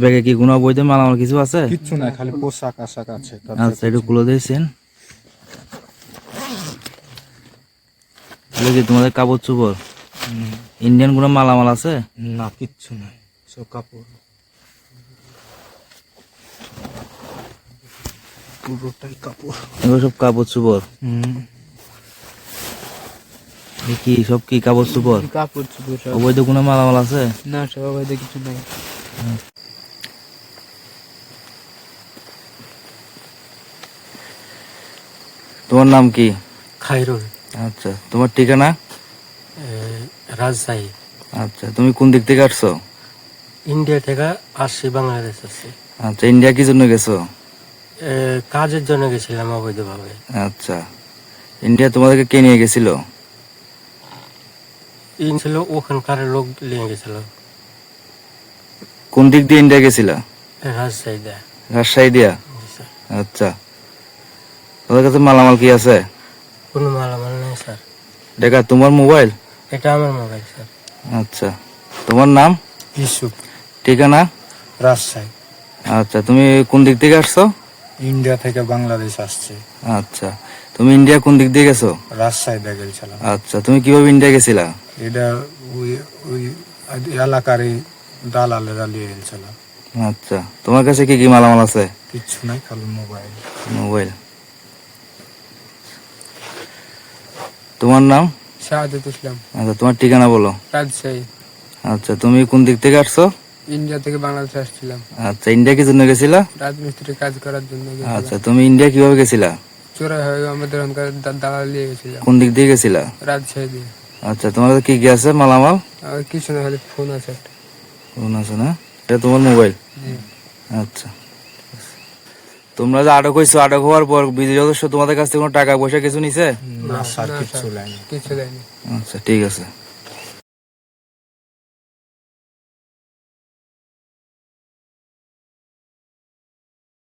ব্যাগে কি কোনো বৈধ মালামাল কিছু আছে? কিচ্ছু নাই, খালি পোশাক আশাক আছে। আচ্ছা, একটু খুলে দিয়েছেন। কি তোমাদের কাপড় চোপড় ইন্ডিয়ান কোনো মালামাল আছে? না, কিচ্ছু নাই, সব কাপড়, পুরোটাই কাপড়। এগুলো সব কাপড় চোপড়? কি সব কি কাপড় চোপড়? কাপড় চোপড় সব। অবৈধ কোনো মালামাল আছে? না, সব অবৈধ কিছু নাই। তোমার নাম কি? খাইরুল। আচ্ছা, তোমার ঠিকানা? রাজশাহী। আচ্ছা, তুমি কোন দিক থেকে আসছো? ইন্ডিয়া থেকে আসছি, বাংলাদেশ আসছি। আচ্ছা, ইন্ডিয়া কি জন্য গেছো? কাজের জন্য গেছিলাম অবৈধভাবে। আচ্ছা, ইন্ডিয়া তোমাদেরকে কে নিয়ে গেছিল? ছিল ওখানকার লোক নিয়ে গেছিল। কোন দিক দিয়ে ইন্ডিয়া গেছিলা? রাজশাহী দেয়। রাজশাহী দিয়া? আচ্ছা, তোমাদের কাছে মালামাল কি আছে? কোনো মালামাল নেই স্যার। দেখা তোমার মোবাইল? এটা আমার মোবাইল স্যার। আচ্ছা, তোমার নাম? ইউসুফ। ঠিকানা? রাজশাহী। আচ্ছা, তুমি কোন দিক থেকে আসছো? ইন্ডিয়া থেকে বাংলাদেশ আসছে। আচ্ছা, তুমি ইন্ডিয়া কোন দিক দিয়ে গেছো? রাজশাহী দিয়ে গেছিলাম। আচ্ছা, তুমি কিভাবে ইন্ডিয়া গেছিলা? এটা ওই ওই এলাকারই দালালেরা নিয়ে গেছিলাম। আচ্ছা, তোমার কাছে কি কি মালামাল আছে? কিচ্ছু নাই, খালি মোবাইল। মোবাইল। তোমার নাম? শাহাদাত ইসলাম। আচ্ছা, তোমার ঠিকানা বলো। রাজশাহী। আচ্ছা, তুমি কোন দিক থেকে আসছো? ইন্ডিয়া থেকে বাংলাদেশে আসছিলাম আচ্ছা, ইন্ডিয়া কি জন্য গেছিলা? রাজমিস্ত্রি কাজ করার জন্য গেছিলাম। আচ্ছা, তুমি ইন্ডিয়া কিভাবে গেছিলা? চোরাই হয়ে আমাদের ওখানকার দালাল নিয়ে গেছিলাম। কোন দিক দিয়ে গেছিলা? রাজশাহী দিয়ে। আচ্ছা, তোমার কাছে কি কি আছে মালামাল? আর কিছু না, খালি ফোন আছে একটা। ফোন আছে না? এটা তোমার মোবাইল? জি। আচ্ছা, তোমরা যে আটক হয়েছো, আটক হওয়ার পর বিদেশি সদস্য তোমাদের কাছ থেকে কোনো টাকা পয়সা কিছু নিছে? না স্যার, কিচ্ছু নাই। কিছু দেয়নি। আচ্ছা, ঠিক আছে।